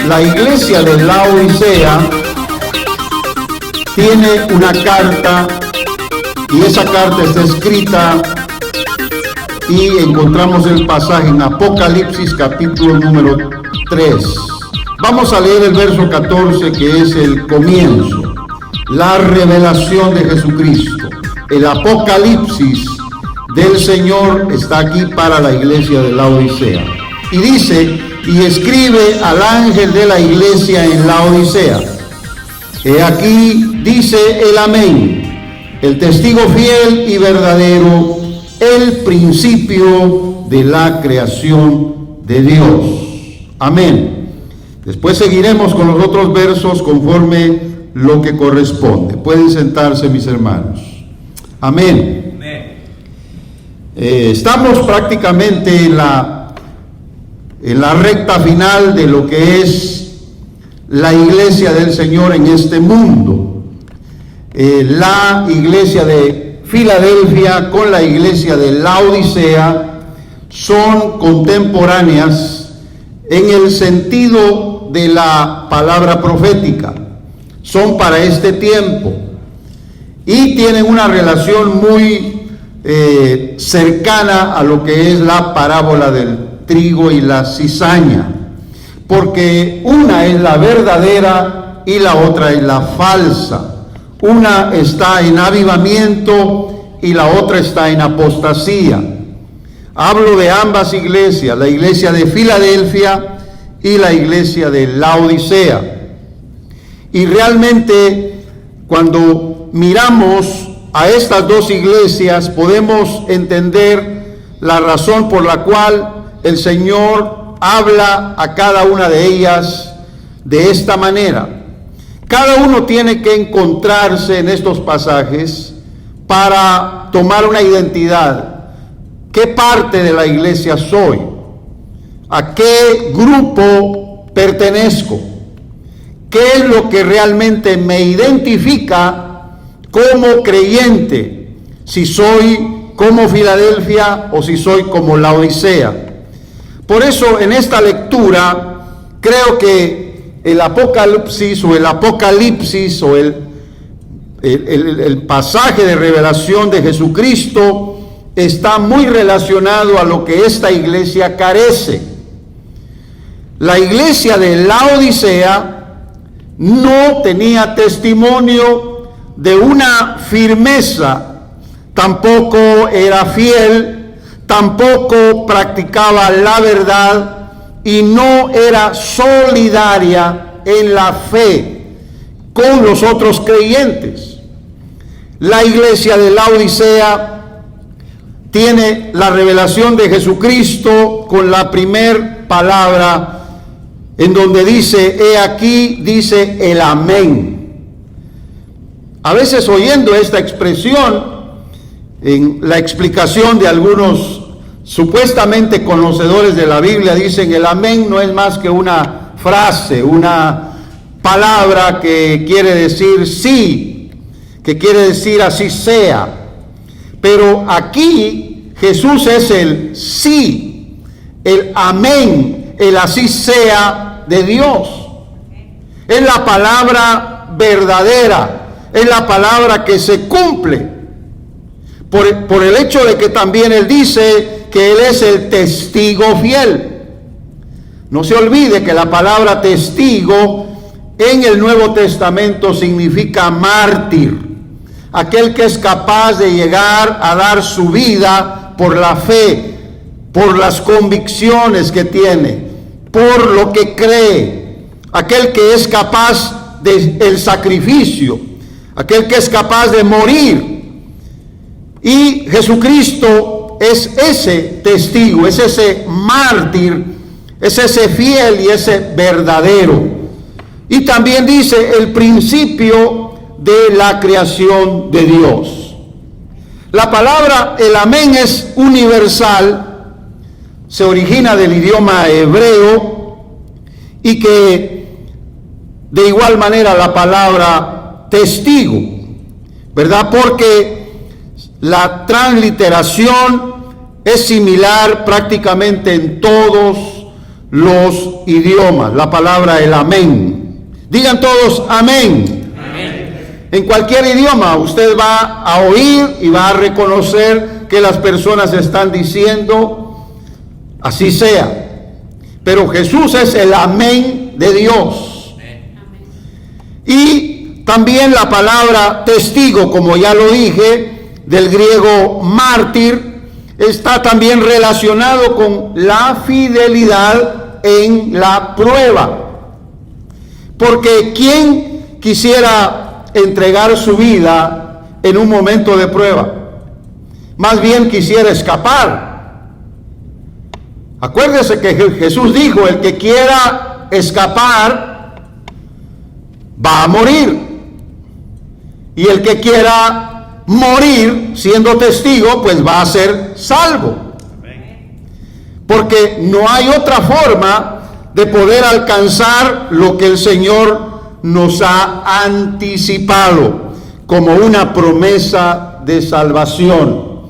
La iglesia de Laodicea tiene una carta y esa carta está escrita y encontramos el pasaje en Apocalipsis capítulo número 3. Vamos a leer el verso 14, que es el comienzo, la revelación de Jesucristo. El Apocalipsis del Señor está aquí para la iglesia de Laodicea. Y dice: y escribe al ángel de la iglesia en Laodicea. He aquí, dice el Amén, el testigo fiel y verdadero, el principio de la creación de Dios. Amén. Después seguiremos con los otros versos conforme lo que corresponde. Pueden sentarse, mis hermanos. Amén. Estamos prácticamente en la recta final de lo que es la iglesia del Señor en este mundo. La iglesia de Filadelfia con la iglesia de Laodicea son contemporáneas en el sentido de la palabra profética. Son para este tiempo y tienen una relación muy cercana a lo que es la parábola del trigo y la cizaña, porque una es la verdadera y la otra es la falsa. Una está en avivamiento y la otra está en apostasía. Hablo de ambas iglesias, la iglesia de Filadelfia y la iglesia de Laodicea. Y realmente cuando miramos a estas dos iglesias podemos entender la razón por la cual el Señor habla a cada una de ellas de esta manera. Cada uno tiene que encontrarse en estos pasajes para tomar una identidad. ¿Qué parte de la iglesia soy? ¿A qué grupo pertenezco? ¿Qué es lo que realmente me identifica como creyente? Si soy como Filadelfia o si soy como Laodicea. Por eso en esta lectura creo que el Apocalipsis o el pasaje de revelación de Jesucristo está muy relacionado a lo que esta iglesia carece. La iglesia de Laodicea no tenía testimonio de una firmeza, tampoco era fiel, tampoco practicaba la verdad y no era solidaria en la fe con los otros creyentes. La iglesia de Laodicea tiene la revelación de Jesucristo con la primer palabra en donde dice: he aquí, dice el Amén. A veces oyendo esta expresión en la explicación de algunos supuestamente conocedores de la Biblia, dicen el amén no es más que una frase, una palabra que quiere decir sí, que quiere decir así sea. Pero aquí Jesús es el sí, el amén, el así sea de Dios. Es la palabra verdadera, es la palabra que se cumple. Por el hecho de que también Él dice que Él es el testigo fiel. No se olvide que la palabra testigo en el Nuevo Testamento significa mártir, aquel que es capaz de llegar a dar su vida por la fe, por las convicciones que tiene, por lo que cree, aquel que es capaz del sacrificio, aquel que es capaz de morir. Y Jesucristo es ese testigo, es ese mártir, es ese fiel y ese verdadero. Y también dice el principio de la creación de Dios. La palabra el amén es universal, se origina del idioma hebreo y que de igual manera la palabra testigo, ¿verdad? Porque la transliteración es similar prácticamente en todos los idiomas. La palabra el amén. Digan todos amén. Amén. En cualquier idioma usted va a oír y va a reconocer que las personas están diciendo así sea. Pero Jesús es el amén de Dios. Y también la palabra testigo, como ya lo dije, del griego mártir, está también relacionado con la fidelidad en la prueba. Porque ¿quién quisiera entregar su vida en un momento de prueba? Más bien quisiera escapar. Acuérdese que Jesús dijo, el que quiera escapar va a morir. Y el que quiera morir siendo testigo, pues va a ser salvo. Porque no hay otra forma de poder alcanzar lo que el Señor nos ha anticipado como una promesa de salvación.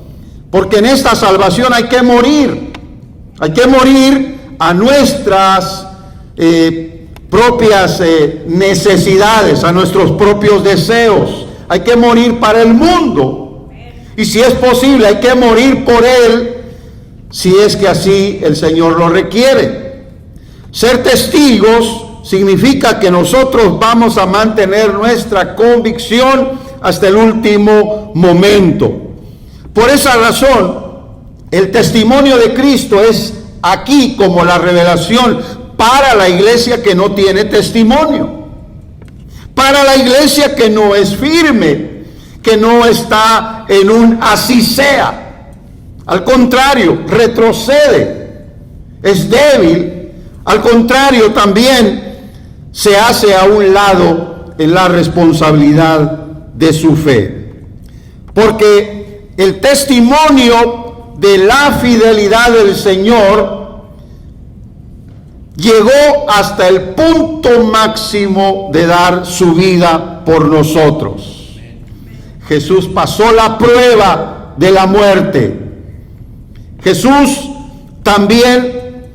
Porque en esta salvación hay que morir a nuestras propias necesidades, a nuestros propios deseos. Hay que morir para el mundo. Y si es posible, hay que morir por él, si es que así el Señor lo requiere. Ser testigos significa que nosotros vamos a mantener nuestra convicción hasta el último momento. Por esa razón, el testimonio de Cristo es aquí como la revelación para la iglesia que no tiene testimonio. Para la iglesia que no es firme, que no está en un así sea. Al contrario, retrocede, es débil. Al contrario, también se hace a un lado en la responsabilidad de su fe. Porque el testimonio de la fidelidad del Señor llegó hasta el punto máximo de dar su vida por nosotros. Jesús pasó la prueba de la muerte. Jesús también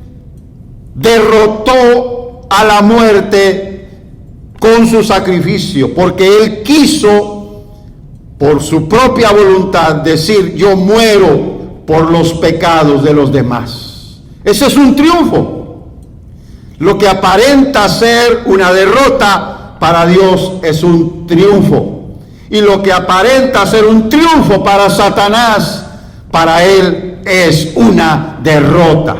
derrotó a la muerte con su sacrificio, porque Él quiso, por su propia voluntad, decir: yo muero por los pecados de los demás. Ese es un triunfo. Lo que aparenta ser una derrota, para Dios es un triunfo. Y lo que aparenta ser un triunfo para Satanás, para él es una derrota.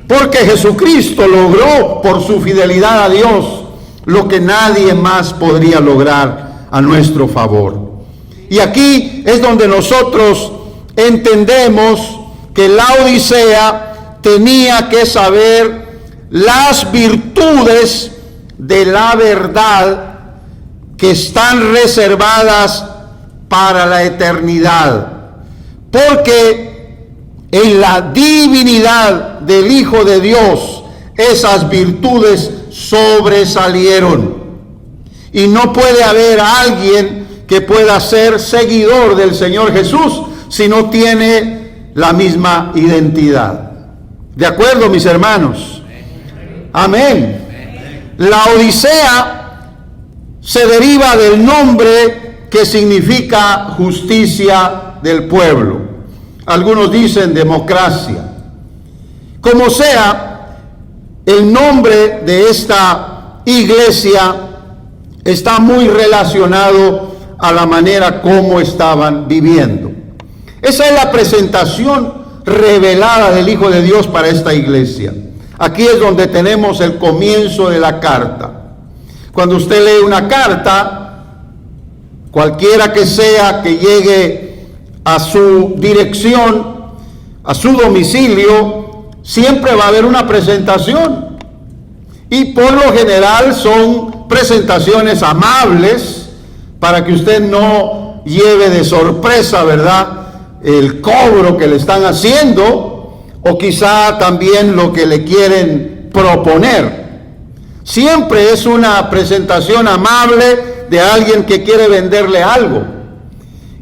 Porque Jesucristo logró, por su fidelidad a Dios, lo que nadie más podría lograr a nuestro favor. Y aquí es donde nosotros entendemos que la Odisea tenía que saber las virtudes de la verdad que están reservadas para la eternidad. Porque en la divinidad del Hijo de Dios esas virtudes sobresalieron. Y no puede haber alguien que pueda ser seguidor del Señor Jesús si no tiene la misma identidad. ¿De acuerdo, mis hermanos? Amén. La Odisea se deriva del nombre que significa justicia del pueblo. Algunos dicen democracia. Como sea, el nombre de esta iglesia está muy relacionado a la manera como estaban viviendo. Esa es la presentación revelada del Hijo de Dios para esta iglesia. Aquí es donde tenemos el comienzo de la carta. Cuando usted lee una carta, cualquiera que sea que llegue a su dirección, a su domicilio, siempre va a haber una presentación. Y por lo general son presentaciones amables para que usted no lleve de sorpresa, ¿verdad?, el cobro que le están haciendo, o quizá también lo que le quieren proponer. Siempre es una presentación amable de alguien que quiere venderle algo.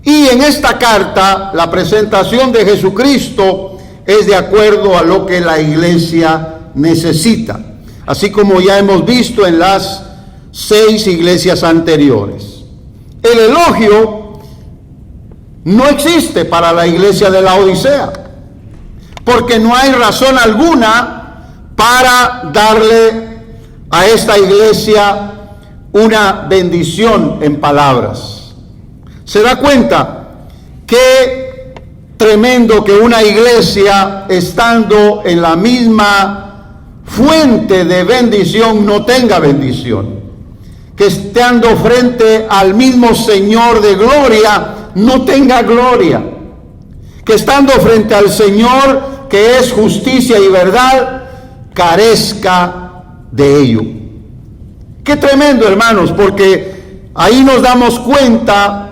Y en esta carta, la presentación de Jesucristo es de acuerdo a lo que la iglesia necesita, así como ya hemos visto en las 6 iglesias anteriores. El elogio no existe para la iglesia de la Odisea, porque no hay razón alguna para darle a esta iglesia una bendición en palabras. ¿Se da cuenta qué tremendo que una iglesia, estando en la misma fuente de bendición, no tenga bendición? Que estando frente al mismo Señor de gloria, no tenga gloria. Que estando frente al Señor, que es justicia y verdad, carezca de ello. Qué tremendo, hermanos, porque ahí nos damos cuenta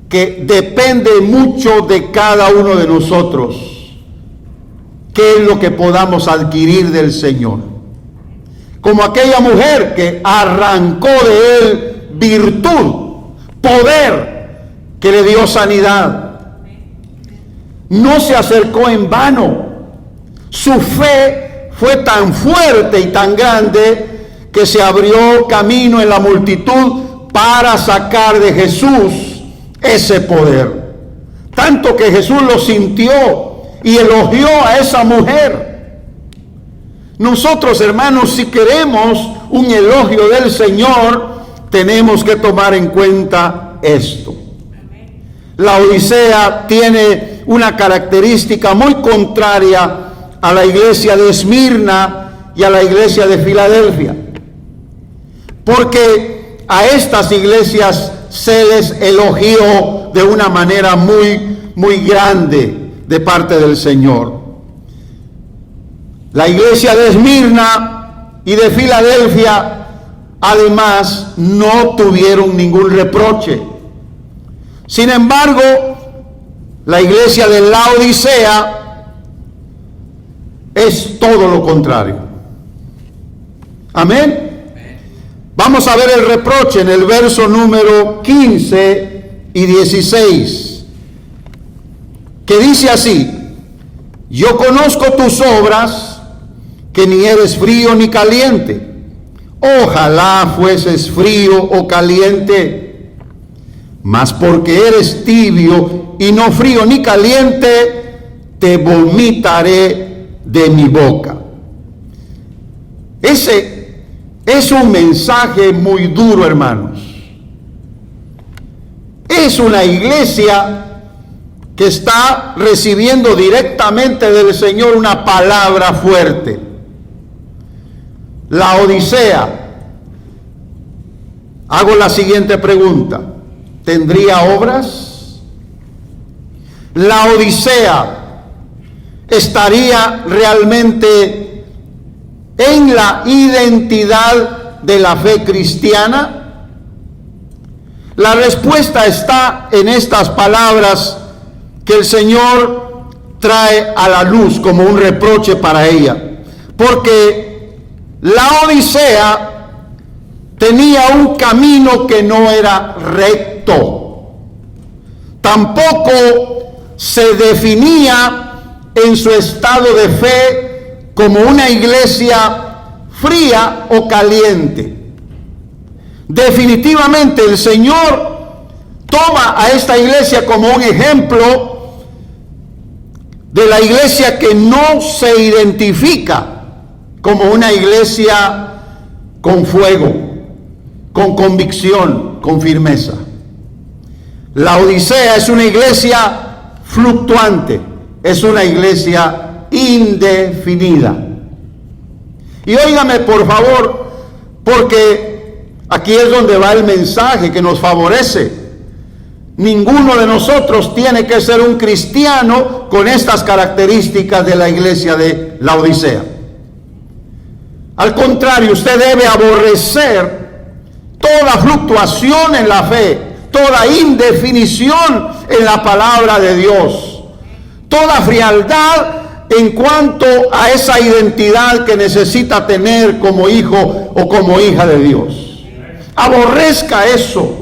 que depende mucho de cada uno de nosotros qué es lo que podamos adquirir del Señor. Como aquella mujer que arrancó de él virtud, poder, que le dio sanidad. No se acercó en vano. Su fe fue tan fuerte y tan grande que se abrió camino en la multitud para sacar de Jesús ese poder. Tanto que Jesús lo sintió y elogió a esa mujer. Nosotros, hermanos, si queremos un elogio del Señor, tenemos que tomar en cuenta esto. La Odisea tiene una característica muy contraria a la iglesia de Esmirna y a la iglesia de Filadelfia, porque a estas iglesias se les elogió de una manera muy grande de parte del Señor. La iglesia de Esmirna y de Filadelfia, además, no tuvieron ningún reproche. Sin embargo, la iglesia de la Odisea es todo lo contrario. Amén. Vamos a ver el reproche en el verso número 15 y 16, que dice así: yo conozco tus obras, que ni eres frío ni caliente. Ojalá fueses frío o caliente, mas porque eres tibio y no frío ni caliente, te vomitaré de mi boca. Ese es un mensaje muy duro, hermanos. Es una iglesia que está recibiendo directamente del Señor una palabra fuerte. La Odisea, hago la siguiente pregunta: ¿tendría obras? La Odisea estaría realmente en la identidad de la fe cristiana. La respuesta está en estas palabras que el Señor trae a la luz como un reproche para ella, porque la Odisea tenía un camino que no era recto. Tampoco se definía en su estado de fe como una iglesia fría o caliente. Definitivamente el Señor toma a esta iglesia como un ejemplo de la iglesia que no se identifica como una iglesia con fuego, con convicción, con firmeza. La Odisea es una iglesia fluctuante, es una iglesia indefinida. Y óigame por favor, porque aquí es donde va el mensaje que nos favorece. Ninguno de nosotros tiene que ser un cristiano con estas características de la iglesia de la Odisea. Al contrario, usted debe aborrecer toda fluctuación en la fe, toda indefinición en la palabra de Dios, toda frialdad en cuanto a esa identidad que necesita tener como hijo o como hija de Dios. Aborrezca eso.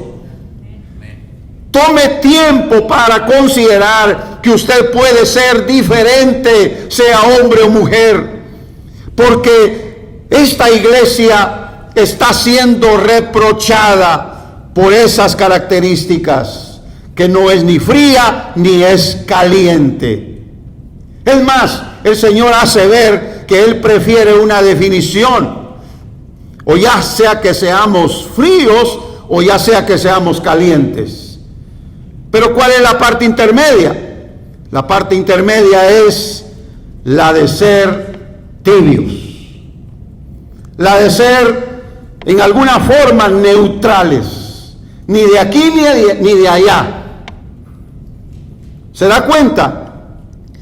Tome tiempo para considerar que usted puede ser diferente, sea hombre o mujer, porque esta iglesia está siendo reprochada por esas características, que no es ni fría ni es caliente. Es más, el Señor hace ver que Él prefiere una definición, o ya sea que seamos fríos o ya sea que seamos calientes. Pero ¿cuál es la parte intermedia? La parte intermedia es la de ser tibios, la de ser en alguna forma neutrales, ni de aquí ni de allá. ¿Se da cuenta?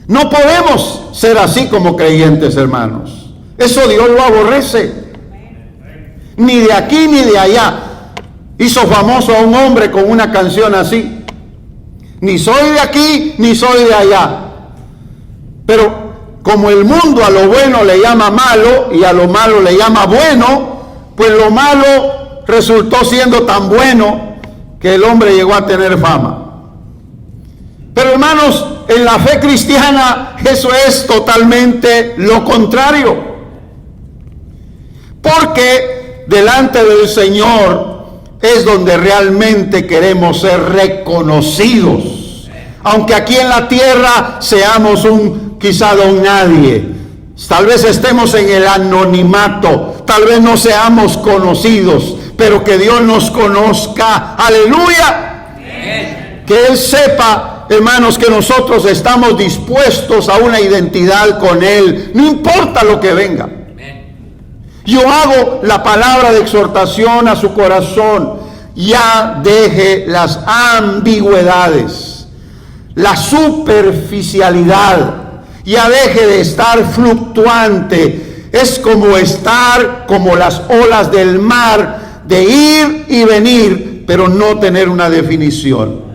No podemos ser así como creyentes, hermanos. Eso Dios lo aborrece. Ni de aquí ni de allá. Hizo famoso a un hombre con una canción así: ni soy de aquí ni soy de allá. Pero como el mundo a lo bueno le llama malo y a lo malo le llama bueno, pues lo malo resultó siendo tan bueno que el hombre llegó a tener fama. Pero hermanos, en la fe cristiana eso es totalmente lo contrario. Porque delante del Señor es donde realmente queremos ser reconocidos. Aunque aquí en la tierra seamos quizá don nadie, tal vez estemos en el anonimato, tal vez no seamos conocidos, pero que Dios nos conozca. Aleluya. Que Él sepa, hermanos, que nosotros estamos dispuestos a una identidad con Él, no importa lo que venga. Yo hago la palabra de exhortación a su corazón: ya deje las ambigüedades, la superficialidad, ya deje de estar fluctuante. Es como estar como las olas del mar, de ir y venir, pero no tener una definición.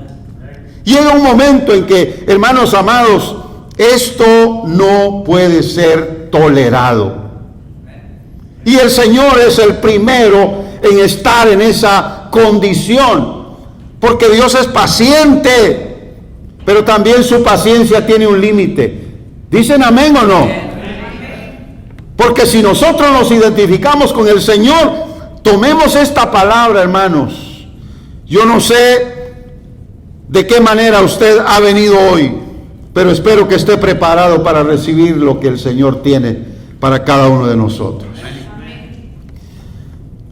Llega un momento en que, hermanos amados, esto no puede ser tolerado. Y el Señor es el primero en estar en esa condición, porque Dios es paciente, pero también su paciencia tiene un límite. ¿Dicen amén o no? Porque si nosotros nos identificamos con el Señor, tomemos esta palabra, hermanos. Yo no sé de qué manera usted ha venido hoy, pero espero que esté preparado para recibir lo que el Señor tiene para cada uno de nosotros.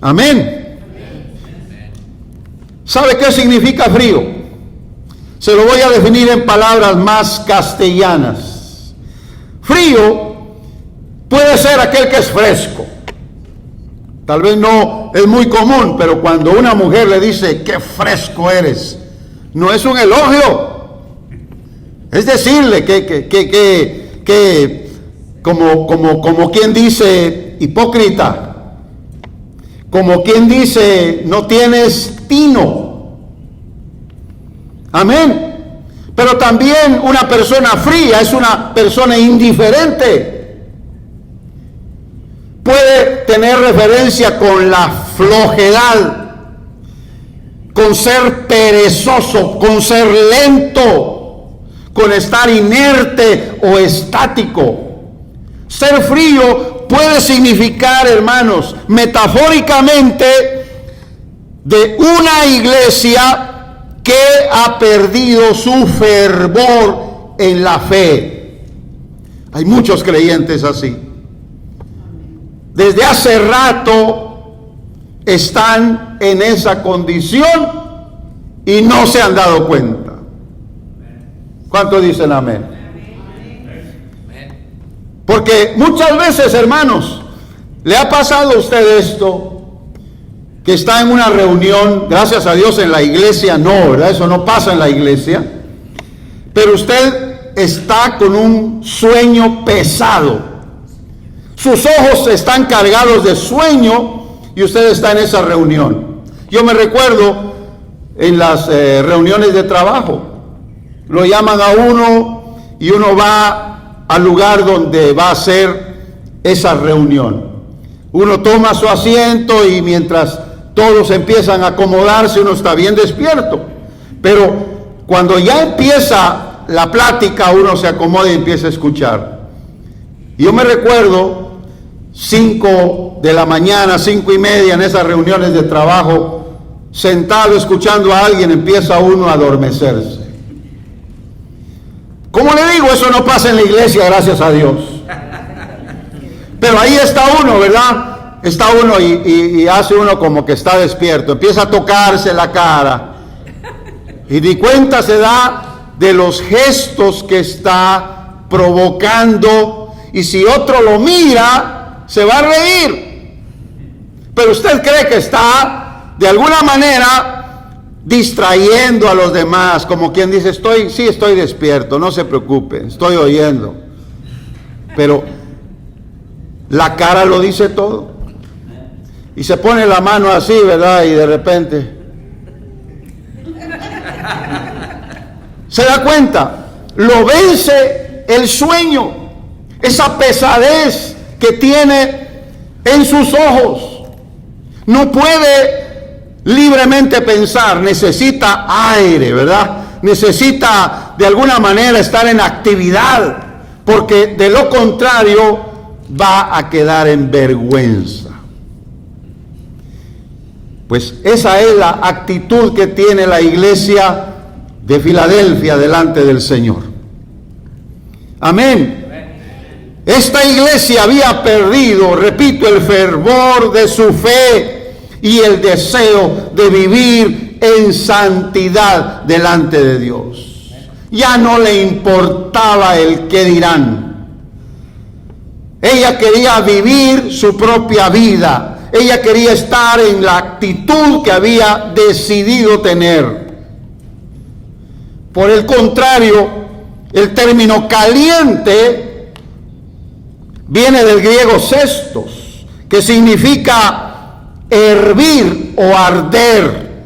Amén. ¿Sabe qué significa frío? Se lo voy a definir en palabras más castellanas. Frío puede ser aquel que es fresco. Tal vez no es muy común, pero cuando una mujer le dice qué fresco eres, no es un elogio. Es decirle que como quien dice hipócrita, como quien dice no tienes tino. Amén. Pero también una persona fría es una persona indiferente. Puede tener referencia con la flojedad, con ser perezoso, con ser lento, con estar inerte o estático. Ser frío puede significar, hermanos, metafóricamente, de una iglesia que ha perdido su fervor en la fe. Hay muchos creyentes así. Desde hace rato están en esa condición y no se han dado cuenta. ¿Cuántos dicen amén? Porque muchas veces, hermanos, ¿le ha pasado a usted esto? Que está en una reunión, gracias a Dios en la iglesia no, ¿verdad? Eso no pasa en la iglesia. Pero usted está con un sueño pesado. Sus ojos están cargados de sueño y usted está en esa reunión. Yo me recuerdo en las reuniones de trabajo. Lo llaman a uno y uno va al lugar donde va a ser esa reunión. Uno toma su asiento y mientras todos empiezan a acomodarse, uno está bien despierto. Pero cuando ya empieza la plática, uno se acomoda y empieza a escuchar. Y yo me recuerdo 5 de la mañana, 5:30 en esas reuniones de trabajo, sentado escuchando a alguien, empieza uno a adormecerse. ¿Cómo le digo? Eso no pasa en la iglesia, gracias a Dios. Pero ahí está uno, ¿verdad? Está uno y hace uno como que está despierto. Empieza a tocarse la cara. Y ni cuenta se da de los gestos que está provocando. Y si otro lo mira, se va a reír. Pero usted cree que está, de alguna manera, distrayendo a los demás, como quien dice, estoy despierto, no se preocupe, estoy oyendo. Pero la cara lo dice todo. Y se pone la mano así, ¿verdad? Y de repente se da cuenta, lo vence el sueño, esa pesadez que tiene en sus ojos. No puede libremente pensar, necesita aire, ¿verdad? Necesita de alguna manera estar en actividad, porque de lo contrario va a quedar en vergüenza. Pues esa es la actitud que tiene la iglesia de Filadelfia delante del Señor. Amén. Esta iglesia había perdido, repito, el fervor de su fe y el deseo de vivir en santidad delante de Dios. Ya no le importaba el qué dirán. Ella quería vivir su propia vida. Ella quería estar en la actitud que había decidido tener. Por el contrario, el término caliente viene del griego cestos, que significa hervir o arder.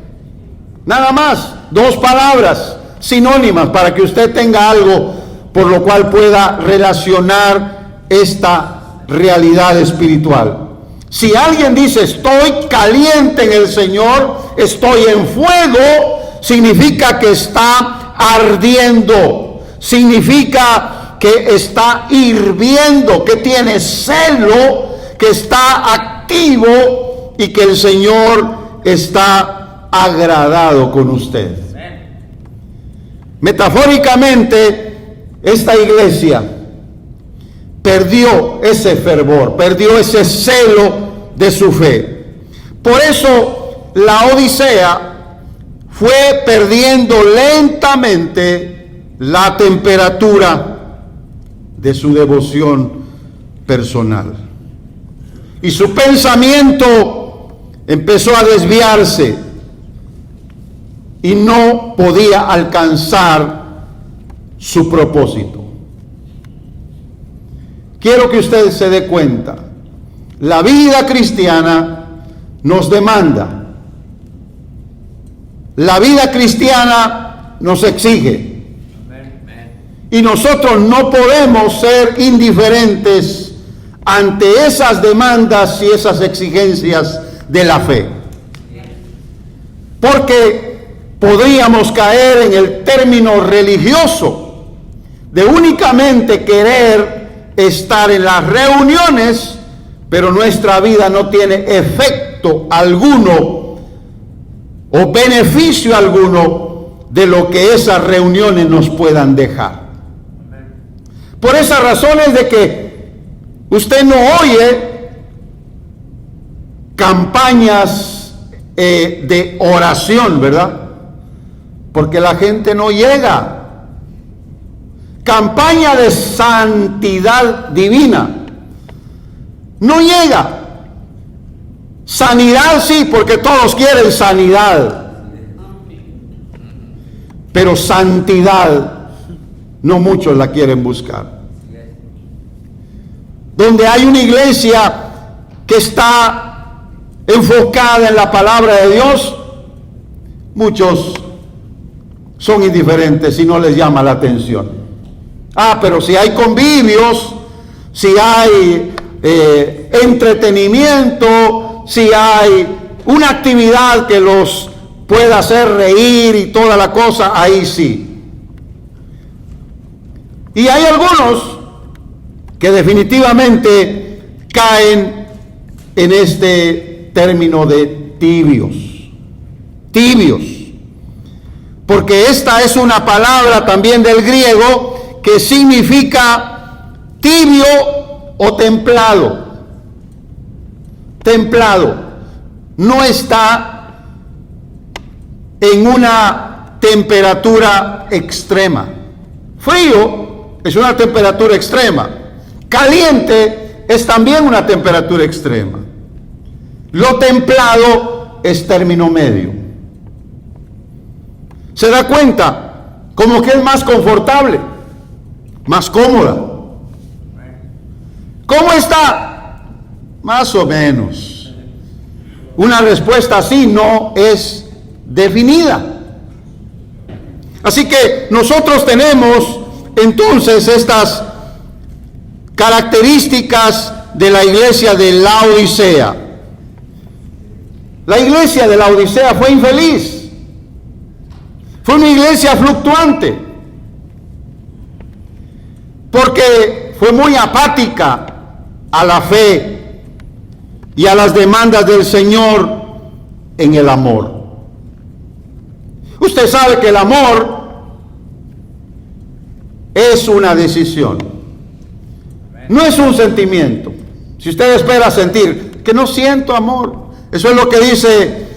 Nada más, 2 palabras sinónimas para que usted tenga algo por lo cual pueda relacionar esta realidad espiritual. Si alguien dice estoy caliente en el Señor, estoy en fuego, significa que está ardiendo, significa que está hirviendo, que tiene celo, que está activo y que el Señor está agradado con usted. Metafóricamente, esta iglesia perdió ese fervor, perdió ese celo de su fe. Por eso la Odisea fue perdiendo lentamente la temperatura de su devoción personal. Y su pensamiento empezó a desviarse y no podía alcanzar su propósito. Quiero que usted se dé cuenta, la vida cristiana nos demanda, la vida cristiana nos exige, y nosotros no podemos ser indiferentes ante esas demandas y esas exigencias de la fe, porque podríamos caer en el término religioso de únicamente querer estar en las reuniones, pero nuestra vida no tiene efecto alguno o beneficio alguno de lo que esas reuniones nos puedan dejar. Por esas razones de que usted no oye campañas de oración, ¿verdad? Porque la gente no llega. Campaña de santidad divina, no llega. Sanidad sí, porque todos quieren sanidad, pero santidad no muchos la quieren buscar. Donde hay una iglesia que está enfocada en la palabra de Dios, muchos son indiferentes y no les llama la atención. Pero si hay convivios, si hay entretenimiento, si hay una actividad que los pueda hacer reír y toda la cosa, ahí sí. Y hay algunos que definitivamente caen en este término de tibios. Tibios. Porque esta es una palabra también del griego que significa tibio o templado. Templado. No está en una temperatura extrema. Frío es una temperatura extrema. Caliente es también una temperatura extrema. Lo templado es término medio. ¿Se da cuenta? Como que es más confortable, más cómoda. ¿Cómo está? Más o menos. Una respuesta así no es definida. Así que nosotros tenemos entonces estas características de la iglesia de Laodicea. La iglesia de Laodicea fue infeliz. Fue una iglesia fluctuante. Porque fue muy apática a la fe y a las demandas del Señor en el amor. Usted sabe que el amor es una decisión. No es un sentimiento. Si usted espera sentir que no siento amor, eso es lo que dice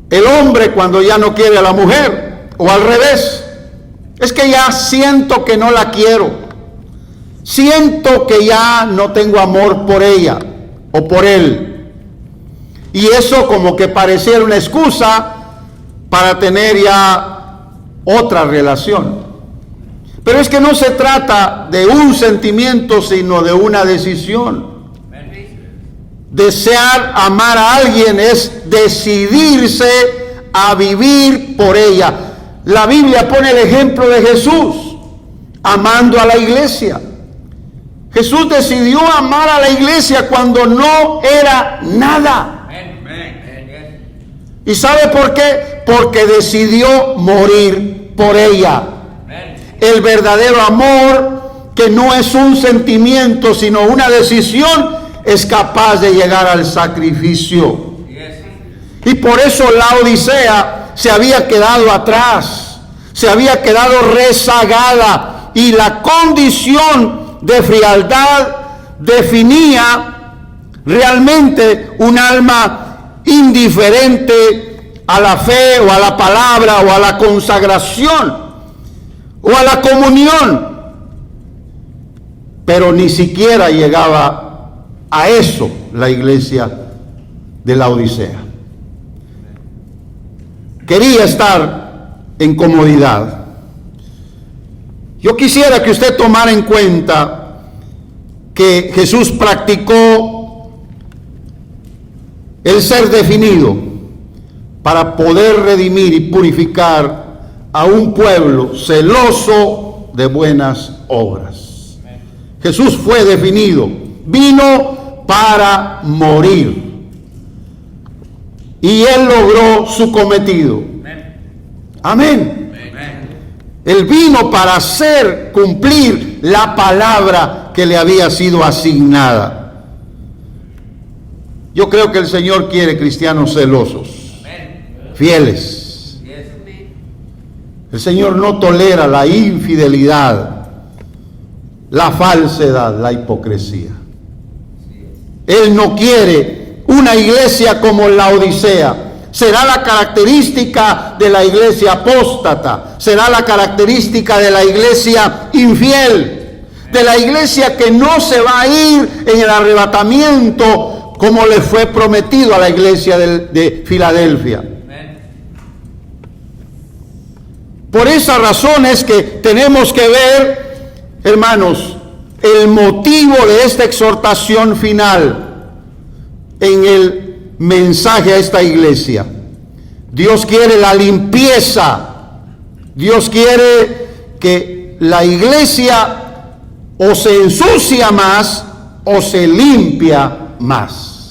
el hombre cuando ya no quiere a la mujer, o al revés. Es que ya siento que no la quiero. Siento que ya no tengo amor por ella o por él. Y eso como que pareciera una excusa para tener ya otra relación. Pero es que no se trata de un sentimiento, sino de una decisión. Desear amar a alguien es decidirse a vivir por ella. La Biblia pone el ejemplo de Jesús amando a la iglesia. Jesús decidió amar a la iglesia cuando no era nada. ¿Y sabe por qué? Porque decidió morir por ella. El verdadero amor, que no es un sentimiento, sino una decisión, es capaz de llegar al sacrificio. Y por eso Laodicea se había quedado atrás, se había quedado rezagada, y la condición de frialdad definía realmente un alma indiferente a la fe o a la palabra o a la consagración o a la comunión, pero ni siquiera llegaba a eso la iglesia de Laodicea. Quería estar en comodidad. Yo quisiera que usted tomara en cuenta que Jesús practicó el ser definido para poder redimir y purificar a un pueblo celoso de buenas obras. Jesús fue definido, vino para morir. Y Él logró su cometido. Amén. Él vino para hacer cumplir la palabra que le había sido asignada. Yo creo que el Señor quiere cristianos celosos, fieles. El Señor no tolera la infidelidad, la falsedad, la hipocresía. Él no quiere una iglesia como Laodicea. Será la característica de la iglesia apóstata, será la característica de la iglesia infiel, de la iglesia que no se va a ir en el arrebatamiento como le fue prometido a la iglesia de Filadelfia. Por esa razón es que tenemos que ver, hermanos, el motivo de esta exhortación final en el mensaje a esta iglesia. Dios quiere la limpieza. Dios quiere que que la iglesia o se ensucia más o se limpia más.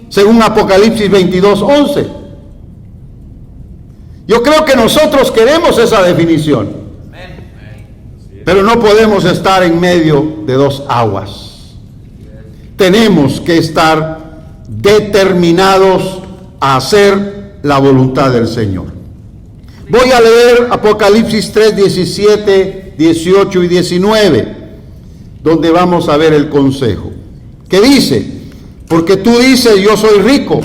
Según Apocalipsis 22:11. Yo creo que nosotros queremos esa definición. Pero no podemos estar en medio de dos aguas. Tenemos que estar determinados a hacer la voluntad del Señor. Voy a leer Apocalipsis 3, 17, 18 y 19, donde vamos a ver el consejo. Que dice: porque tú dices, yo soy rico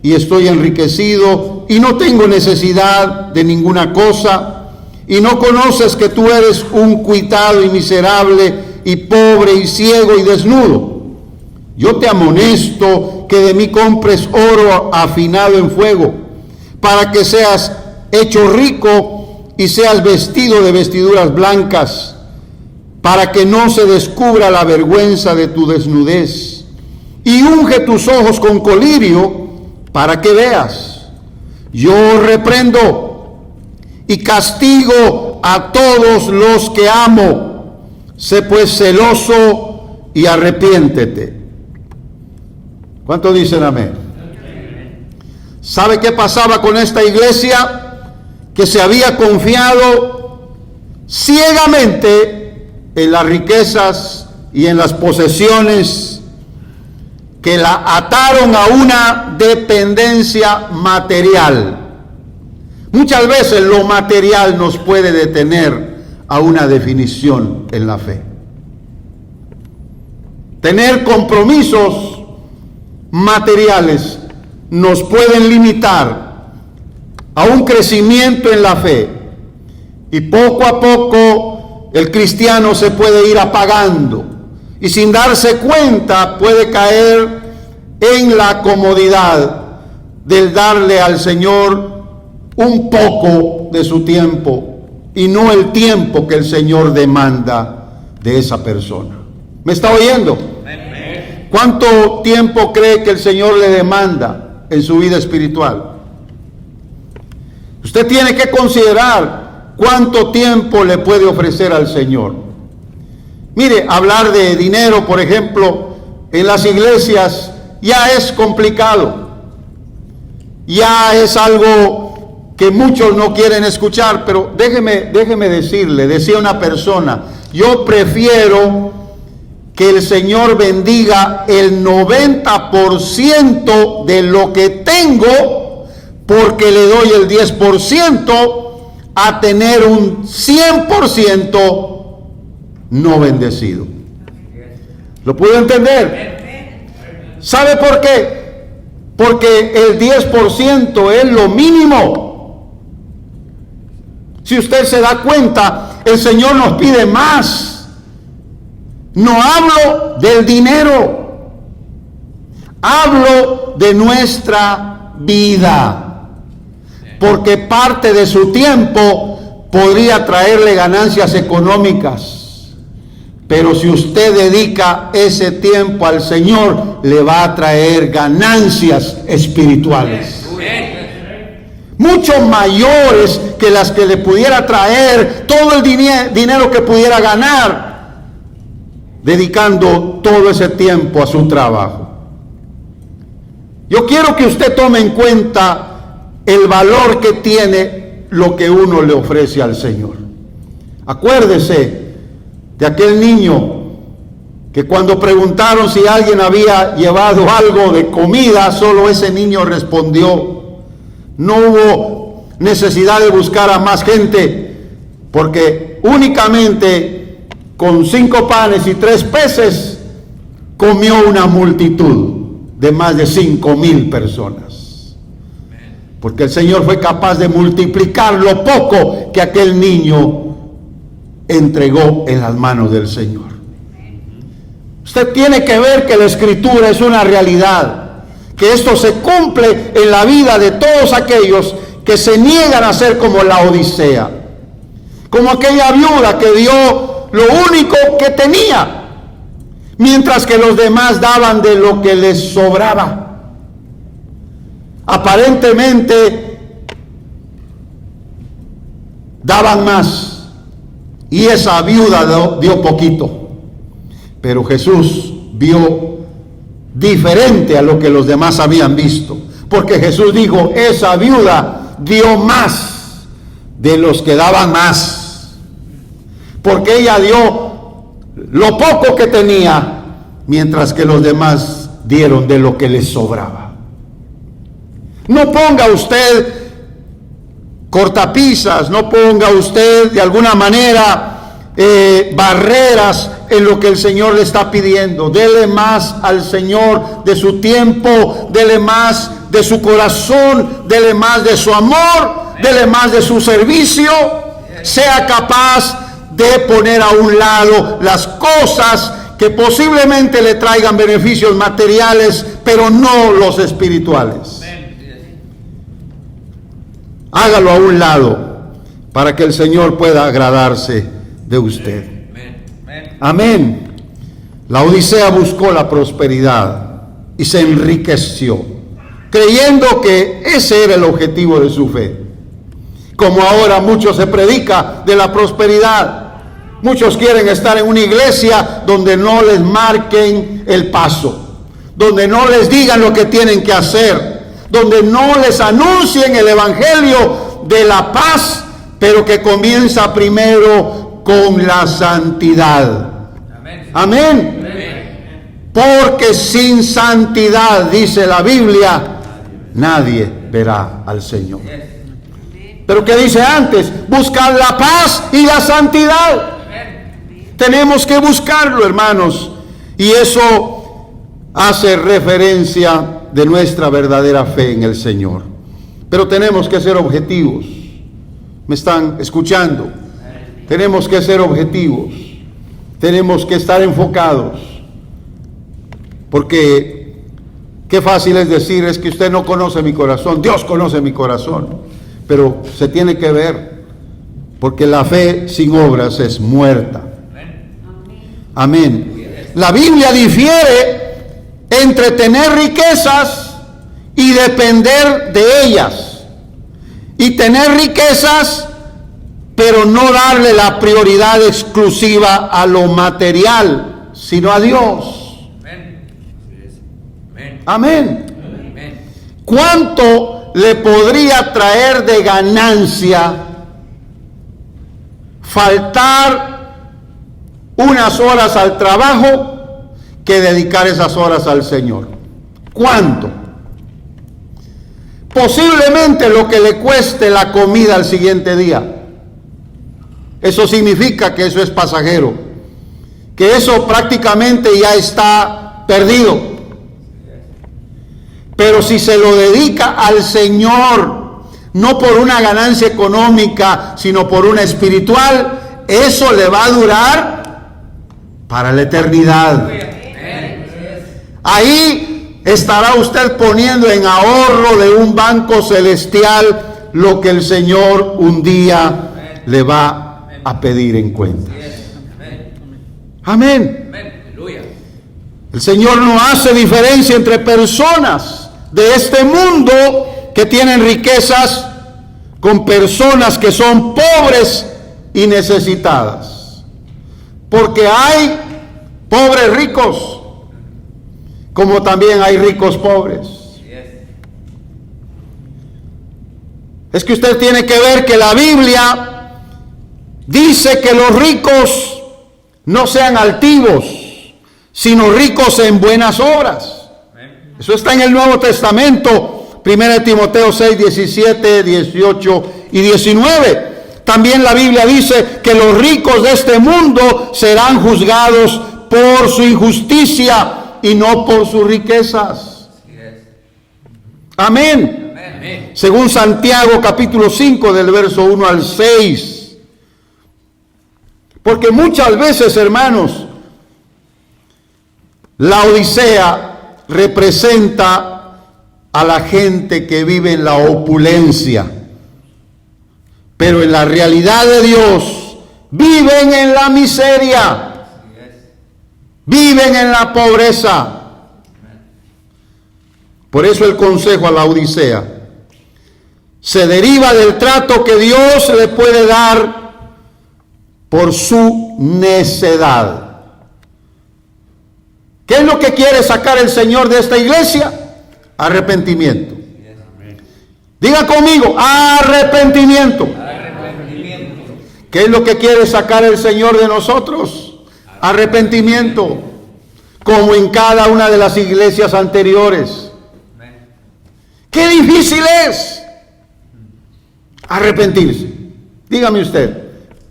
y estoy enriquecido y no tengo necesidad de ninguna cosa, y no conoces que tú eres un cuitado y miserable y pobre y ciego y desnudo. Yo te amonesto que de mí compres oro afinado en fuego, para que seas hecho rico y seas vestido de vestiduras blancas, para que no se descubra la vergüenza de tu desnudez. Y unge tus ojos con colirio para que veas. Yo reprendo y castigo a todos los que amo. Sé pues celoso y arrepiéntete. ¿Cuántos dicen amén? ¿Sabe qué pasaba con esta iglesia? Que se había confiado ciegamente en las riquezas y en las posesiones, que la ataron a una dependencia material. Muchas veces lo material nos puede detener a una definición en la fe. Tener compromisos materiales nos pueden limitar a un crecimiento en la fe, y poco a poco el cristiano se puede ir apagando y sin darse cuenta puede caer en la comodidad del darle al Señor un poco de su tiempo y no el tiempo que el Señor demanda de esa persona. ¿Me está oyendo? ¿Cuánto tiempo cree que el Señor le demanda en su vida espiritual? Usted tiene que considerar cuánto tiempo le puede ofrecer al Señor. Mire, hablar de dinero, por ejemplo, en las iglesias ya es complicado. Ya es algo que muchos no quieren escuchar, pero déjeme decirle, decía una persona, yo prefiero que el Señor bendiga el 90% de lo que tengo, porque le doy el 10%, a tener un 100% no bendecido. ¿Lo puedo entender? ¿Sabe por qué? Porque el 10% es lo mínimo. Si usted se da cuenta, el Señor nos pide más. No hablo del dinero, hablo de nuestra vida, porque parte de su tiempo podría traerle ganancias económicas, pero si usted dedica ese tiempo al Señor, le va a traer ganancias espirituales, mucho mayores que las que le pudiera traer todo el dinero que pudiera ganar, dedicando todo ese tiempo a su trabajo. Yo quiero que usted tome en cuenta el valor que tiene lo que uno le ofrece al Señor. Acuérdese de aquel niño que cuando preguntaron si alguien había llevado algo de comida, solo ese niño respondió. No hubo necesidad de buscar a más gente, porque únicamente con 5 panes y 3 peces comió una multitud de más de 5,000 personas. Porque el Señor fue capaz de multiplicar lo poco que aquel niño entregó en las manos del Señor. Usted tiene que ver que la Escritura es una realidad, que esto se cumple en la vida de todos aquellos que se niegan a ser como la Odisea, como aquella viuda que dio lo único que tenía, mientras que los demás daban de lo que les sobraba. Aparentemente daban más, y esa viuda dio poquito. Pero Jesús vio diferente a lo que los demás habían visto, porque Jesús dijo, esa viuda dio más de los que daban más, porque ella dio lo poco que tenía, mientras que los demás dieron de lo que les sobraba. No ponga usted cortapisas, no ponga usted de alguna manera barreras en lo que el Señor le está pidiendo. Dele más al Señor de su tiempo, dele más de su corazón, dele más de su amor, dele más de su servicio. Sea capaz de poner a un lado las cosas que posiblemente le traigan beneficios materiales, pero no los espirituales. Hágalo a un lado para que el Señor pueda agradarse de usted. Amén. La Odisea buscó la prosperidad y se enriqueció, creyendo que ese era el objetivo de su fe. Como ahora mucho se predica de la prosperidad, muchos quieren estar en una iglesia donde no les marquen el paso, donde no les digan lo que tienen que hacer, donde no les anuncien el evangelio de la paz, pero que comienza primero con la santidad. Amén. Amén. Porque sin santidad, dice la Biblia, nadie verá al Señor. Pero ¿qué dice antes? Buscar la paz y la santidad. Tenemos que buscarlo, hermanos, y eso hace referencia de nuestra verdadera fe en el Señor. Pero tenemos que ser objetivos. ¿Me están escuchando? Tenemos que ser objetivos. Tenemos que estar enfocados. Porque qué fácil es decir, es que usted no conoce mi corazón. Dios conoce mi corazón. Pero se tiene que ver, porque la fe sin obras es muerta. Amén. La Biblia difiere entre tener riquezas y depender de ellas, y tener riquezas pero no darle la prioridad exclusiva a lo material, sino a Dios. Amén. ¿Cuánto le podría traer de ganancia faltar unas horas al trabajo que dedicar esas horas al Señor? ¿Cuánto? Posiblemente lo que le cueste la comida al siguiente día. Eso significa que eso es pasajero, que eso prácticamente ya está perdido. Pero si se lo dedica al Señor, no por una ganancia económica, sino por una espiritual, eso le va a durar para la eternidad. Ahí estará usted poniendo en ahorro de un banco celestial lo que el Señor un día le va a pedir en cuenta. Amén. El Señor no hace diferencia entre personas de este mundo que tienen riquezas con personas que son pobres y necesitadas, porque hay pobres ricos como también hay ricos pobres. Es que usted tiene que ver que la Biblia dice que los ricos no sean altivos, sino ricos en buenas obras. Eso está en el Nuevo Testamento, 1 Timoteo 6, 17, 18 y 19. También la Biblia dice que los ricos de este mundo serán juzgados por su injusticia y no por sus riquezas. Amén. Según Santiago capítulo 5 del verso 1 al 6. Porque muchas veces, hermanos, la Odisea representa a la gente que vive en la opulencia, pero en la realidad de Dios viven en la miseria, viven en la pobreza. Por eso el consejo a la Odisea se deriva del trato que Dios le puede dar por su necedad. ¿Qué es lo que quiere sacar el Señor de esta iglesia? Arrepentimiento. Diga conmigo, arrepentimiento. ¿Qué es lo que quiere sacar el Señor de nosotros? Arrepentimiento. Como en cada una de las iglesias anteriores. ¡Qué difícil es arrepentirse! Dígame usted,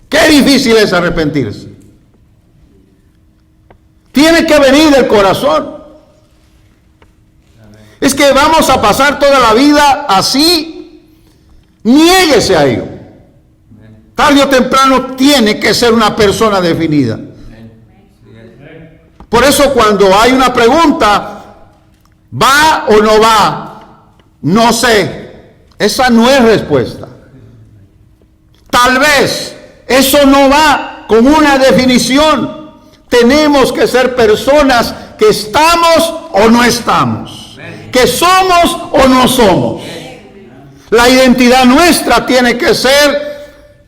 ¿qué difícil es arrepentirse? Tiene que venir del corazón. Es que vamos a pasar toda la vida así. Niéguese a ello. Tarde o temprano tiene que ser una persona definida. Por eso cuando hay una pregunta, ¿va o no va? No sé. Esa no es respuesta. Tal vez eso no va con una definición. Tenemos que ser personas que estamos o no estamos, que somos o no somos. La identidad nuestra tiene que ser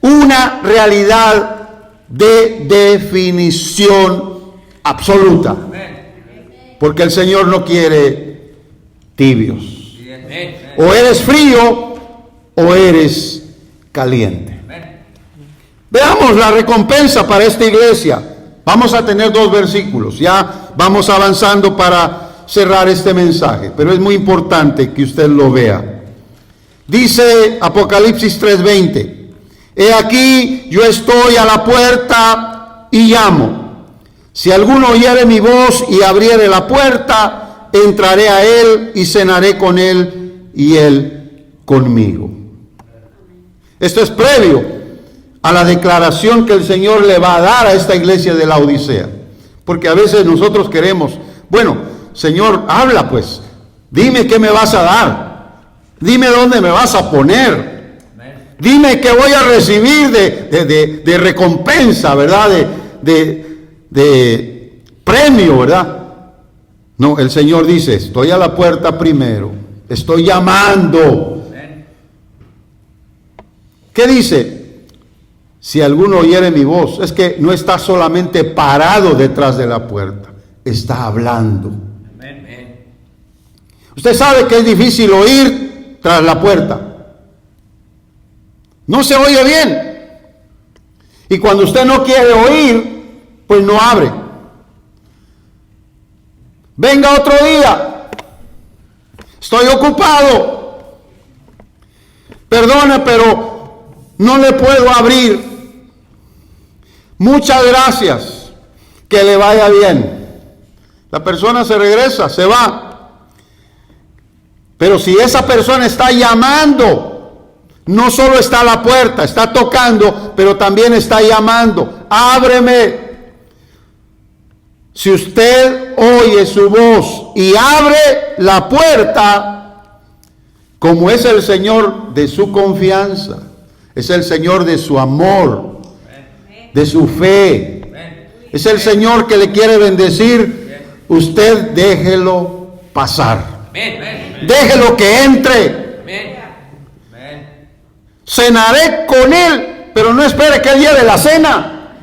una realidad de definición absoluta, porque el Señor no quiere tibios. O eres frío o eres caliente. Veamos la recompensa para esta iglesia. Vamos a tener 2 versículos. Ya vamos avanzando para cerrar este mensaje, pero es muy importante que usted lo vea. Dice Apocalipsis 3:20: He aquí, yo estoy a la puerta y llamo. Si alguno oyere mi voz y abriere la puerta, entraré a él y cenaré con él y él conmigo. Esto es previo a la declaración que el Señor le va a dar a esta iglesia de la Odisea. Porque a veces nosotros queremos, bueno, Señor, habla pues, dime qué me vas a dar, dime dónde me vas a poner, dime qué voy a recibir de recompensa, ¿verdad? De premio, ¿verdad? No, el Señor dice, estoy a la puerta primero, estoy llamando. ¿Qué dice? Si alguno oyere mi voz, es que no está solamente parado detrás de la puerta, está hablando. Usted sabe que es difícil oír tras la puerta. No se oye bien. Y cuando usted no quiere oír, pues no abre. Venga otro día. Estoy ocupado. Perdone, pero no le puedo abrir. Muchas gracias, que le vaya bien. La persona se regresa, se va. Pero si esa persona está llamando, no solo está a la puerta, está tocando, pero también está llamando. Ábreme. Si usted oye su voz y abre la puerta, como es el Señor de su confianza, es el Señor de su amor, de su fe, es el Señor que le quiere bendecir, usted déjelo pasar, déjelo que entre. Cenaré con él, pero no espere que él lleve la cena.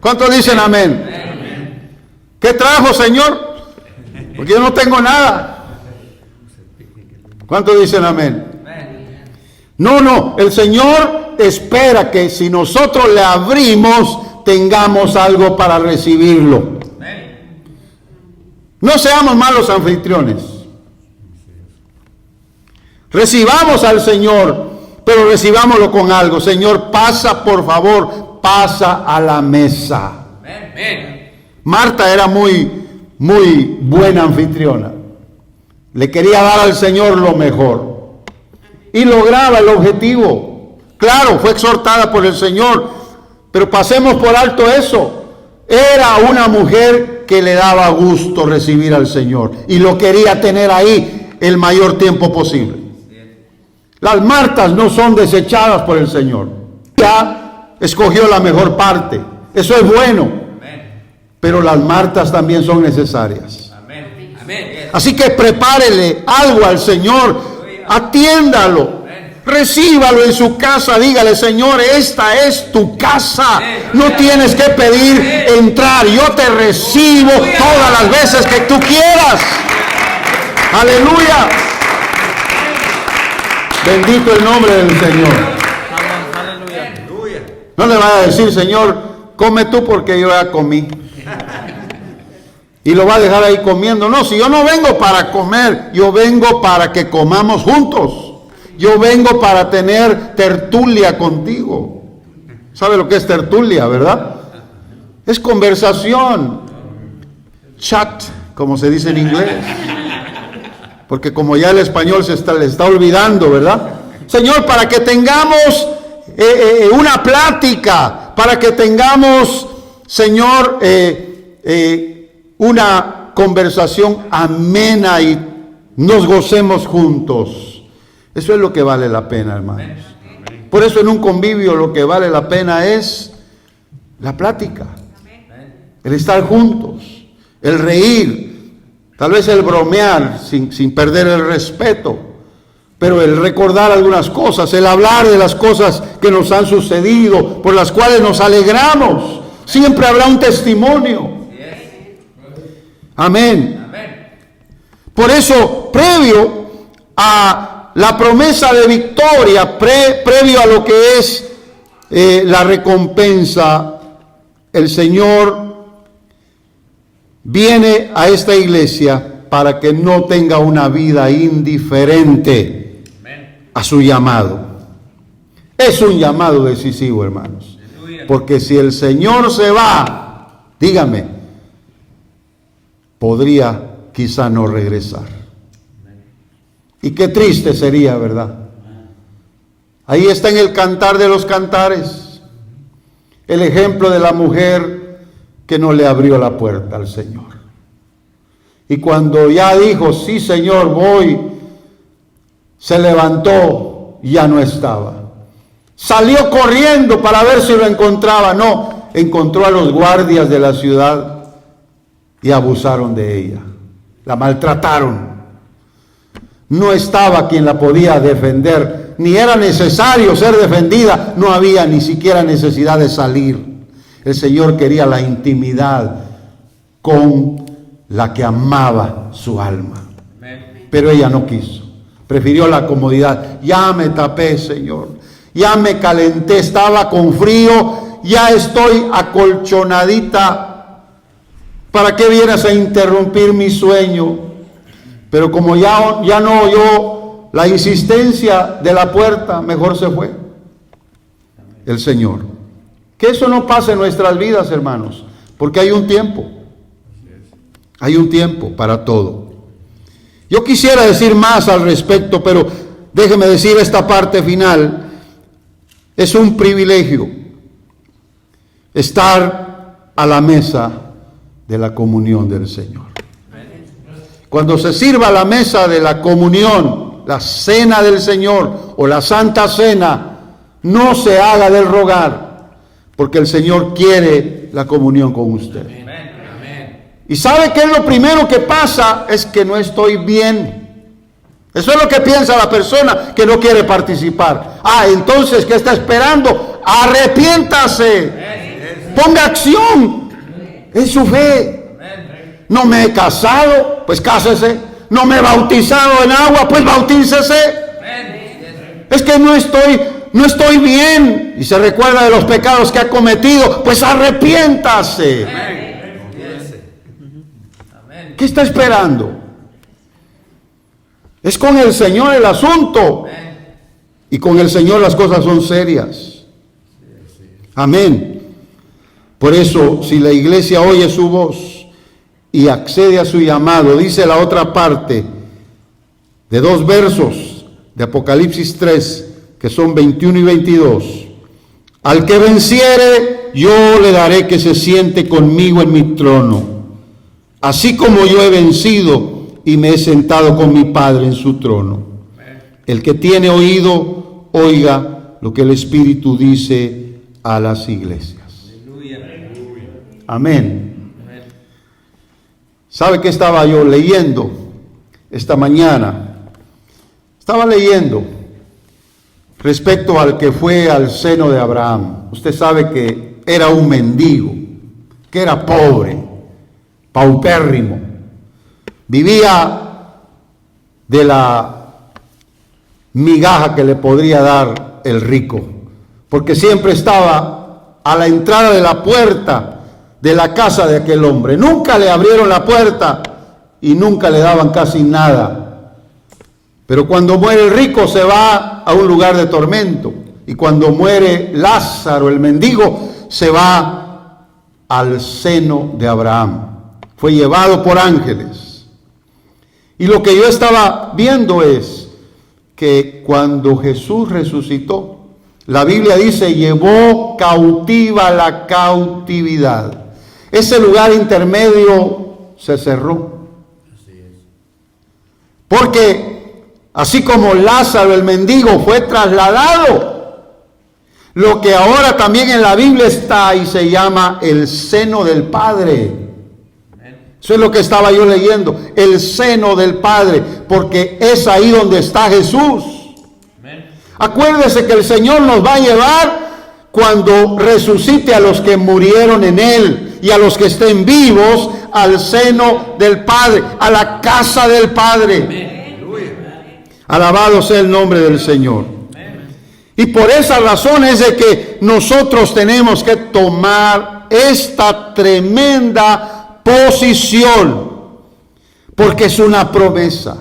¿Cuántos dicen amén? ¿Qué trajo, Señor? Porque yo no tengo nada. ¿Cuántos dicen amén? No, el Señor espera que si nosotros le abrimos, tengamos algo para recibirlo. No seamos malos anfitriones. Recibamos al Señor, pero recibámoslo con algo. Señor, pasa, por favor, pasa a la mesa. Marta era muy buena anfitriona. Le quería dar al Señor lo mejor. Y lograba el objetivo. Claro, fue exhortada por el Señor, pero pasemos por alto eso. Era una mujer que le daba gusto recibir al Señor y lo quería tener ahí el mayor tiempo posible. Las Martas no son desechadas por el Señor. Ya escogió la mejor parte. Eso es bueno. Pero las Martas también son necesarias. Así que prepárele algo al Señor. Atiéndalo. Recíbalo en su casa, dígale: Señor, esta es tu casa. No tienes que pedir entrar, yo te recibo todas las veces que tú quieras. Aleluya. Bendito el nombre del Señor. No le vaya a decir: Señor, come tú porque yo ya comí. Y lo va a dejar ahí comiendo. No, si yo no vengo para comer, yo vengo para que comamos juntos. Yo vengo para tener tertulia contigo. ¿Sabe lo que es tertulia, verdad? Es conversación. Chat, como se dice en inglés. Porque como ya el español le está olvidando, ¿verdad? Señor, para que tengamos una plática, para que tengamos, Señor, una conversación amena y nos gocemos juntos. Eso es lo que vale la pena, hermanos. Por eso en un convivio lo que vale la pena es la plática, el estar juntos, el reír, tal vez el bromear sin perder el respeto, pero el recordar algunas cosas, el hablar de las cosas que nos han sucedido, por las cuales nos alegramos. Siempre habrá un testimonio. Amén. Por eso, previo a la promesa de victoria, previo a lo que es la recompensa, el Señor viene a esta iglesia para que no tenga una vida indiferente a su llamado. Es un llamado decisivo, hermanos. Porque si el Señor se va, dígame, podría quizá no regresar. Y qué triste sería, ¿verdad? Ahí está en el Cantar de los Cantares el ejemplo de la mujer que no le abrió la puerta al Señor. Y cuando ya dijo: sí, Señor, voy, se levantó y ya no estaba. Salió corriendo para ver si lo encontraba. No, encontró a los guardias de la ciudad y abusaron de ella. La maltrataron. No estaba quien la podía defender, ni era necesario ser defendida, no había ni siquiera necesidad de salir. El Señor quería la intimidad con la que amaba su alma, pero ella no quiso, prefirió la comodidad. Ya me tapé, Señor, ya me calenté, estaba con frío, ya estoy acolchonadita. ¿Para qué vienes a interrumpir mi sueño? Pero como ya no oyó la insistencia de la puerta, mejor se fue el Señor. Que eso no pase en nuestras vidas, hermanos, porque hay un tiempo para todo. Yo quisiera decir más al respecto, pero déjeme decir esta parte final. Es un privilegio estar a la mesa de la comunión del Señor. Cuando se sirva la mesa de la comunión, la cena del Señor o la Santa Cena, no se haga del rogar, porque el Señor quiere la comunión con usted. Y ¿sabe qué es lo primero que pasa? Es que no estoy bien. Eso es lo que piensa la persona que no quiere participar. Entonces, ¿qué está esperando? Arrepiéntase. Ponga acción en su fe. No me he casado, pues cásese. No me he bautizado en agua, pues bautícese. Es que no estoy bien. Y se recuerda de los pecados que ha cometido, pues arrepiéntase. ¿Qué está esperando? Es con el Señor el asunto. Y con el Señor las cosas son serias. Amén. Por eso, si la iglesia oye su voz y accede a su llamado, dice la otra parte de 2 versos de Apocalipsis 3, que son 21 y 22. Al que venciere, yo le daré que se siente conmigo en mi trono, así como yo he vencido y me he sentado con mi Padre en su trono. El que tiene oído, oiga lo que el Espíritu dice a las iglesias. Amén. ¿Sabe qué estaba yo leyendo esta mañana? Estaba leyendo respecto al que fue al seno de Abraham. Usted sabe que era un mendigo, que era pobre, paupérrimo, vivía de la migaja que le podría dar el rico, porque siempre estaba a la entrada de la puerta de la casa de aquel hombre. Nunca le abrieron la puerta y nunca le daban casi nada. Pero cuando muere el rico se va a un lugar de tormento, y cuando muere Lázaro, el mendigo, se va al seno de Abraham. Fue llevado por ángeles. Y lo que yo estaba viendo es que cuando Jesús resucitó, la Biblia dice, llevó cautiva la cautividad. Ese lugar intermedio se cerró. Porque así como Lázaro, el mendigo, fue trasladado, lo que ahora también en la Biblia está y se llama el seno del Padre. Eso es lo que estaba yo leyendo, el seno del Padre, porque es ahí donde está Jesús. Acuérdese que el Señor nos va a llevar cuando resucite a los que murieron en Él y a los que estén vivos al seno del Padre, a la casa del Padre. Alabado sea el nombre del Señor. Y por esa razón es de que nosotros tenemos que tomar esta tremenda posición, porque es una promesa,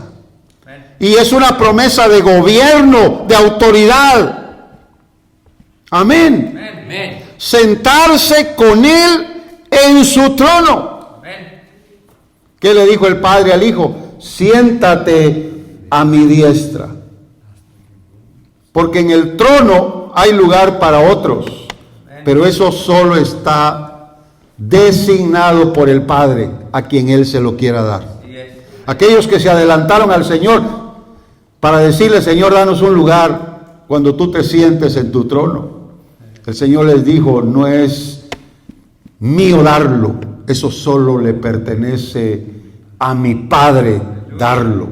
y es una promesa de gobierno, de autoridad. Amén. Amén. Sentarse con Él en su trono. Amén. ¿Qué le dijo el Padre al Hijo? Siéntate a mi diestra. Porque en el trono hay lugar para otros, pero eso solo está designado por el Padre a quien Él se lo quiera dar. Aquellos que se adelantaron al Señor para decirle, Señor, danos un lugar cuando tú te sientes en tu trono. El Señor les dijo, no es mío darlo, eso solo le pertenece a mi Padre darlo.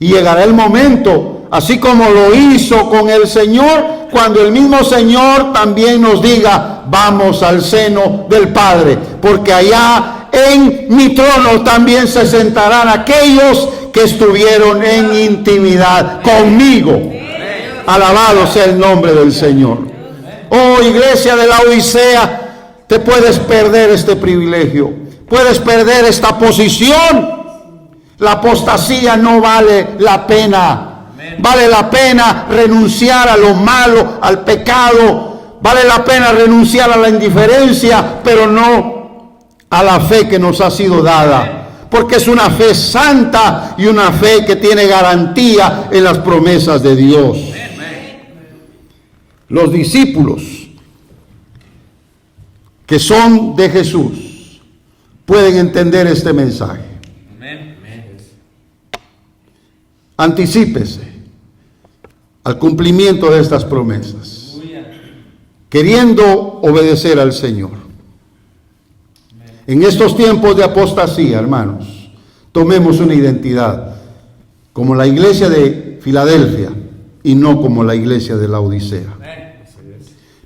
Y llegará el momento, así como lo hizo con el Señor, cuando el mismo Señor también nos diga, vamos al seno del Padre, porque allá en mi trono también se sentarán aquellos que estuvieron en intimidad conmigo. Alabado sea el nombre del Señor. Oh, iglesia de la Odisea, te puedes perder este privilegio, puedes perder esta posición. La apostasía no vale la pena. Vale la pena renunciar a lo malo, al pecado. Vale la pena renunciar a la indiferencia, pero no a la fe que nos ha sido dada. Porque es una fe santa y una fe que tiene garantía en las promesas de Dios. Los discípulos que son de Jesús pueden entender este mensaje. Anticípese al cumplimiento de estas promesas, queriendo obedecer al Señor. En estos tiempos de apostasía, hermanos, tomemos una identidad como la iglesia de Filadelfia y no como la iglesia de la Odisea.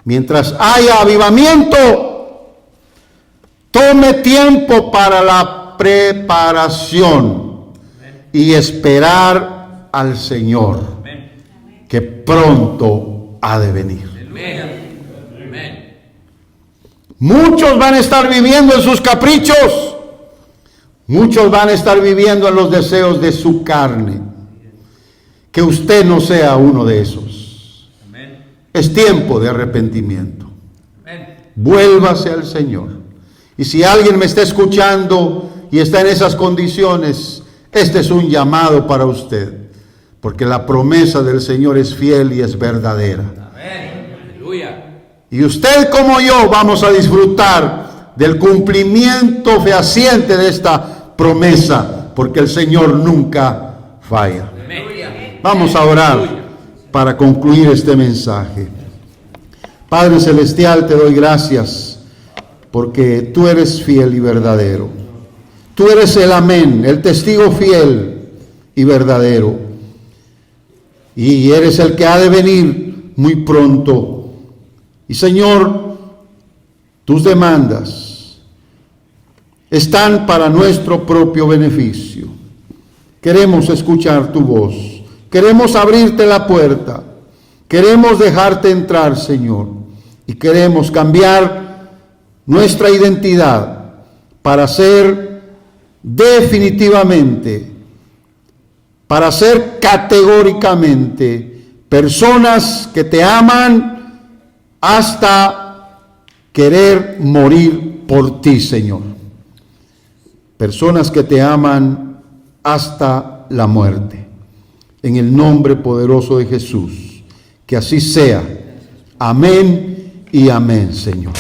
Mientras haya avivamiento, tome tiempo para la preparación y esperar al Señor, que pronto ha de venir. Muchos van a estar viviendo en sus caprichos, muchos van a estar viviendo en los deseos de su carne. Que usted no sea uno de esos. Es tiempo de arrepentimiento. Vuélvase al Señor. Y si alguien me está escuchando y está en esas condiciones, este es un llamado para usted. Porque la promesa del Señor es fiel y es verdadera. Amén. Aleluya. Y usted como yo vamos a disfrutar del cumplimiento fehaciente de esta promesa, porque el Señor nunca falla. Amén. Vamos a orar para concluir este mensaje. Padre Celestial, te doy gracias porque tú eres fiel y verdadero. Tú eres el amén, el testigo fiel y verdadero. y eres el que ha de venir muy pronto. Y Señor, tus demandas están para nuestro propio beneficio. Queremos escuchar tu voz, queremos abrirte la puerta, queremos dejarte entrar, Señor, y queremos cambiar nuestra identidad para ser definitivamente, para ser categóricamente personas que te aman hasta querer morir por ti, Señor. Personas que te aman hasta la muerte. En el nombre poderoso de Jesús, que así sea. Amén y amén, Señor.